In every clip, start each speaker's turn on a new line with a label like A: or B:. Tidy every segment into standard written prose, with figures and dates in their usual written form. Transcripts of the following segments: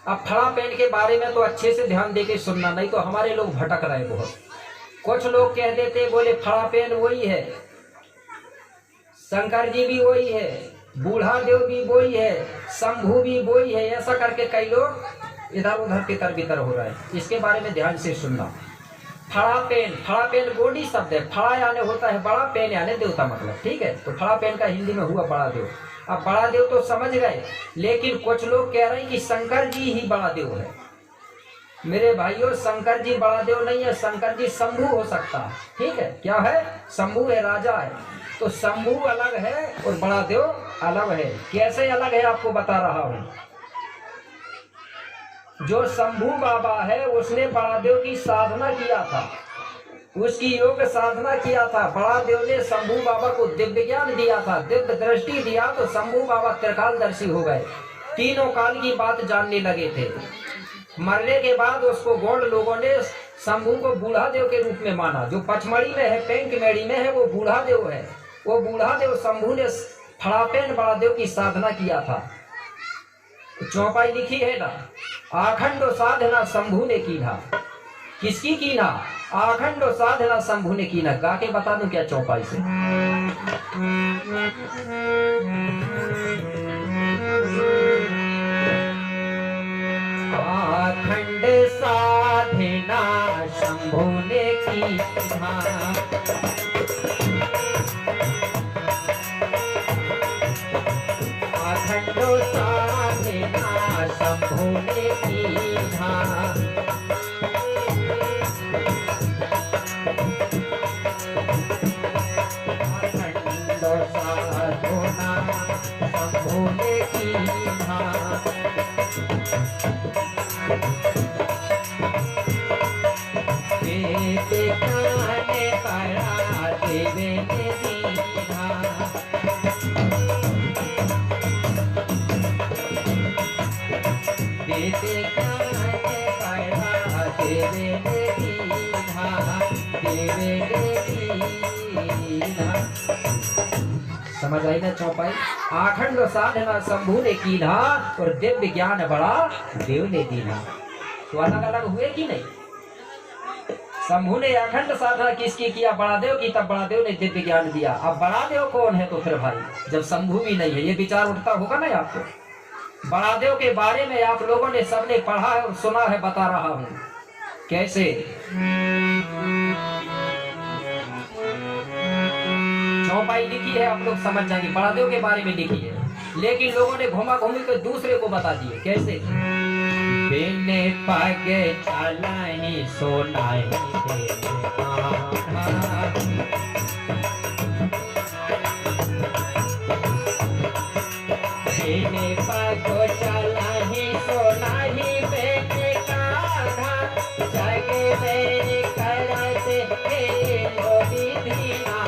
A: अब फड़ा पेन के बारे में तो अच्छे से ध्यान देके सुनना, नहीं तो हमारे लोग भटक रहे बहुत। कुछ लोग कह देते बोले फड़ा पेन वही है, शंकर जी भी वही है, बूढ़ा देव भी वही है, शंभू भी वही है, ऐसा करके कई लोग इधर उधर तितर बितर हो रहे हैं। इसके बारे में ध्यान से सुनना। फड़ा पेन गोडी शब्द है। फड़ा यानी होता है बड़ा, पेन यानी देवता मतलब, ठीक है। तो फड़ा पेन का हिंदी में हुआ बड़ा देव। अब बड़ा देव तो समझ गए, लेकिन कुछ लोग कह रहे हैं कि शंकर जी ही बड़ा देव है। मेरे भाइयों, शंकर जी बड़ा देव नहीं है, शंकर जी शंभू हो सकता है, ठीक है। क्या है? शंभू है, राजा है। तो शंभू अलग है और बड़ा देव अलग है। कैसे अलग है आपको बता रहा हूं। जो शंभू बाबा है उसने बड़ा देव की साधना किया था, उसकी योग साधना किया था। बड़ा देव ने शंभू बाबा को दिव्य ज्ञान दिया था, दिव्य दृष्टि दिया, तो शंभू बाबा त्रिकालदर्शी हो गए, तीनों काल की बात जानने लगे थे। मरने के बाद उसको गौड़ लोगों ने शंभू को बूढ़ा देव के रूप में माना। जो पचमढ़ी में है, पेंक मेड़ी में है, वो बूढ़ा देव है। वो बूढ़ा देव शंभू ने फड़ापेन बड़ा देव की साधना किया था। चौपाई लिखी है ना, आखंड साधना शंभू ने की ना। किसकी की ना? आखंड साधना शंभू ने की ना। गा के बता दूं क्या चौपाई से? आखंड साधना शंभू ने की ना, आखंड साधना शंभू ने की ना। समझ आई ना चौपाई? आखंड साधना शंभू ने की ना और दिव्य ज्ञान बड़ा देव ने दीना। तो अलग अलग हुए कि नहीं? शंभू ने अखंड साधना किसकी किया? बड़ा देव की, तब बड़ा देव ने दिव्य ज्ञान दिया। अब बड़ा देव कौन है? तो फिर भाई, जब शंभू भी नहीं है, ये विचार उठता होगा ना आपको। बड़ा देव के बारे में आप लोगों ने सबने पढ़ा है और सुना है, बता रहा हूं कैसे। चौपाई लिखी है, आप लोग समझ जाएंगे, बड़ा देव के बारे में लिखी है, लेकिन लोगों ने घुमा घूमी के दूसरे को बता दिए। कैसे? बिने पागे चलाई सोनाई बिने पागो चलाई सोनाई बेटे कान्हा जगे में करते हे लोभी दीना।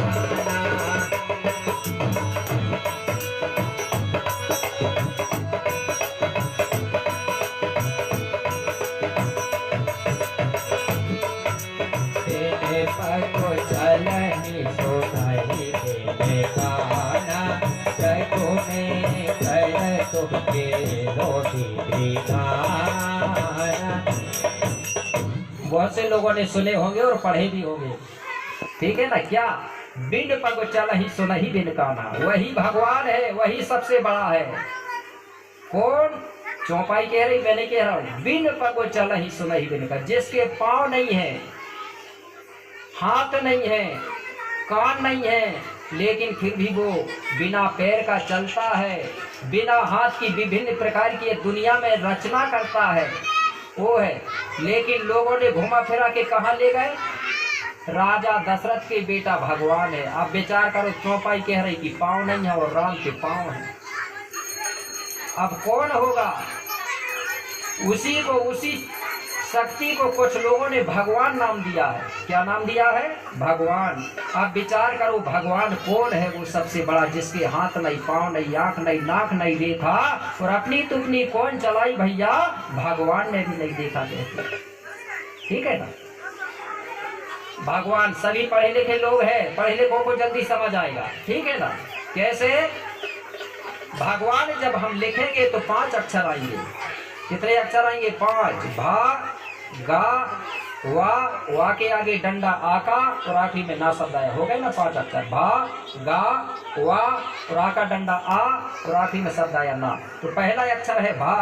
A: बहुत से लोगों ने सुने होंगे और पढ़े भी होंगे, ठीक है ना। क्या? बिन पग चल ही सुन ही बिन काना, वही भगवान है, वही सबसे बड़ा है। कौन? चौपाई कह रही, मैंने कह रहा हूं। बिन पग चल ही सुन ही बिन का, जिसके पांव नहीं है, हाथ नहीं है, कान नहीं है, लेकिन फिर भी वो बिना पैर का चलता है, बिना हाथ की विभिन्न प्रकार की दुनिया में रचना करता है, वो है। लेकिन लोगों ने घुमा फिरा के कहा ले गए? राजा दशरथ के बेटा भगवान है। आप विचार करो, चौपाई कह रही कि पाँव नहीं है और राम के पाँव है। अब कौन होगा? उसी को, उसी शक्ति को कुछ लोगों ने भगवान नाम दिया है। क्या नाम दिया है? भगवान। अब विचार करो, भगवान कौन है? वो सबसे बड़ा, जिसके हाथ नहीं, पांव नहीं, आंख नहीं, नाक नहीं देखा, और अपनी तुपनी कौन चलाई भैया? भगवान ने भी नहीं देखा कहते, ठीक है ना। भगवान, सभी पढ़े लिखे लोग हैं, पढ़े लिखों को जल्दी समझ आएगा, ठीक है ना। कैसे? भगवान जब हम लिखेंगे तो 5 अक्षर आएंगे, कितने अक्षर आएंगे? 5। भा, गा, वा के आगे डंडा आका और आखिरी में ना शब्द आया। हो गए ना 5 अक्षर। भा, गा, वा और आका डंडा आ और आखिरी में शब्द आया ना। तो पहला अक्षर है भा।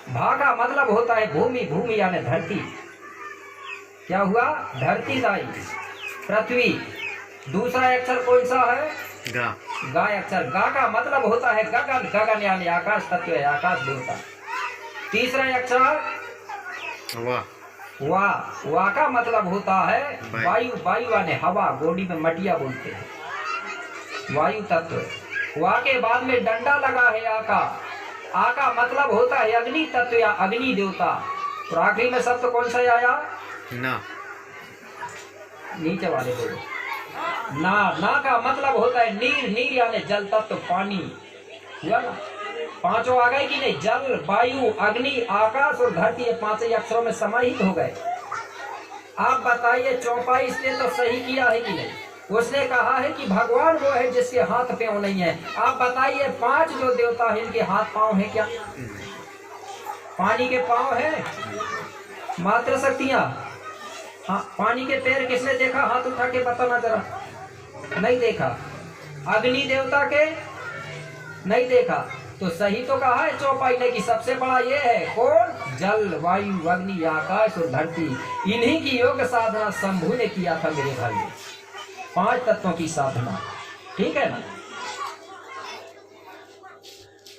A: भा का मतलब होता है भूमि, भूमि यानी धरती। क्या हुआ? धरती दाई, पृथ्वी। दूसरा अक्षर कौन सा है?
B: गा।
A: गा अक्षर। गा का मतलब होता है गगन, गगन यानी आकाश तत्व है, आकाश देवता। तीसरा अक्षर
B: वा।
A: वा का मतलब होता है वायु, वायु यानी हवा, गोडी में मटिया बोलते हैं, वायु तत्व। वा के बाद में डंडा लगा है आका। आका मतलब होता है अग्नि तत्व या अग्नि देवता। और आखिरी में शब्द कौन सा आया?
B: ना।
A: नीचे वाले बोलो। ना। ना का मतलब होता है नीर, नीर यानी जल तत्व, पानी। हुआ ना? पांचों आ गए कि नहीं? जल, वायु, अग्नि, आकाश और धरती, ये 5 ही अक्षरों में समाहित हो गए। आप बताइए चौपाई इसने तो सही किया है कि नहीं? उसने कहा है कि भगवान वो है जिसके हाथ पांव नहीं है। आप बताइए 5 जो देवता है इनके हाथ पांव है क्या? पानी के पांव है, मात्र शक्तियां। हाँ, पानी के पैर किसने देखा? हाथ उठा के बताना जरा। नहीं देखा। अग्नि देवता के नहीं देखा। तो सही तो कहा है चौपाई ने कि सबसे बड़ा ये है कौन? जल, वायु, अग्नि, आकाश और धरती। इन्हीं की योग साधना शंभु ने किया था मेरे भाई। 5 तत्वों की साधना, ठीक है ना?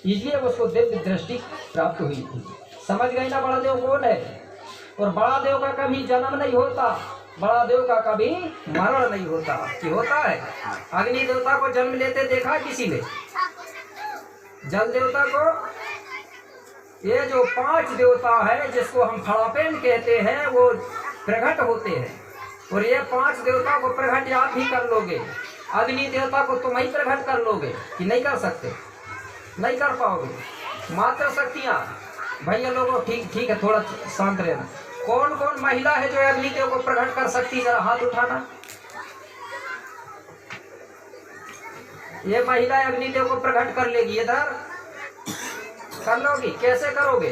A: इसलिए उसको दिव्य दृष्टि प्राप्त हुई थी। समझ गए ना बड़ा देव कौन है? और बड़ा देव का कभी जन्म नहीं होता, बड़ा देव का कभी मरण नहीं होता। कि होता है? अग्नि देवता को जन्म लेते देखा किसी ने? जल देवता को? ये जो 5 देवता है जिसको हम फड़ापेन कहते हैं वो प्रकट होते हैं। और ये 5 देवता को प्रकट आप भी कर लोगे। अग्नि देवता को तुम ही प्रकट कर लोगे कि नहीं कर सकते? नहीं कर पाओगे। मात्र शक्तियां। भैया लोगों ठीक है, थोड़ा शांत रहना। कौन कौन महिला है जो अग्निदेव को प्रकट कर सकती? जरा हाथ उठाना। ये महिला अग्निदेव को प्रकट कर लेगी, इधर कर लोगी? कैसे करोगे?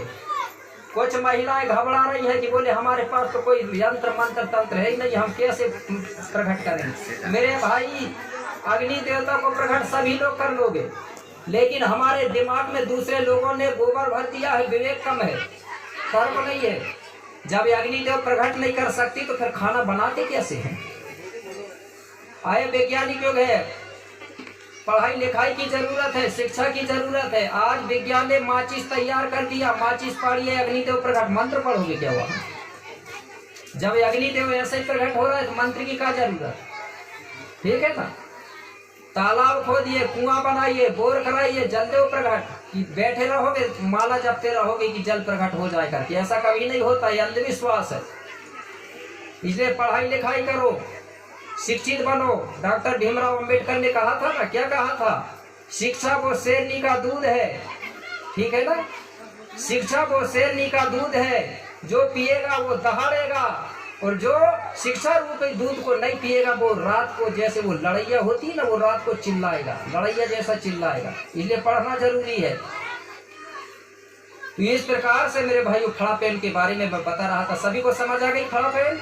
A: कुछ महिलाएं घबरा रही है कि बोले हमारे पास तो कोई यंत्र मंत्र तंत्र है ही नहीं, हम कैसे प्रकट करेंगे? मेरे भाई, अग्नि देवता को प्रकट सभी लोग कर लोगे, लेकिन हमारे दिमाग में दूसरे लोगों ने गोबर भर दिया है, विवेक कम है, कर्म नहीं है। जब अग्निदेव प्रकट नहीं कर सकती तो फिर खाना बनाते कैसे हैं? आए वैज्ञानिक युग है, पढ़ाई लिखाई की जरूरत है, शिक्षा की जरूरत है। आज विज्ञान ने माचिस तैयार कर दिया, माचिस पाड़िए अग्निदेव प्रकट। मंत्र पढ़ोगे क्या हुआ? जब अग्निदेव ऐसे प्रकट हो रहा है तो मंत्र की क्या जरूरत? ठीक है ना? तालाब खोदिए, कुआं बनाइए, बोर कराइए, जलदेव प्रकट। कि बैठे रहोगे माला जपते रहोगे कि जल प्रकट हो जाए करके? ऐसा कभी नहीं होता, ये अंधविश्वास है। इसलिए पढ़ाई लिखाई करो, शिक्षित बनो। डॉक्टर भीमराव अंबेडकर ने कहा था ना, क्या कहा था? शिक्षा वो शेरनी का दूध है, ठीक है ना? शिक्षा वो शेरनी का दूध है, जो पिएगा वो दहाड़ेगा, और जो शिक्षा रूपी दूध को नहीं पिएगा वो रात को, जैसे वो लड़ैया होती है ना, वो रात को चिल्लाएगा, लड़ैया जैसा चिल्लाएगा। इसलिए पढ़ना जरूरी है। तो इस प्रकार से मेरे भाइयों फड़ापेन के बारे में मैं बता रहा था। सभी को समझ आ गई फड़ापेन?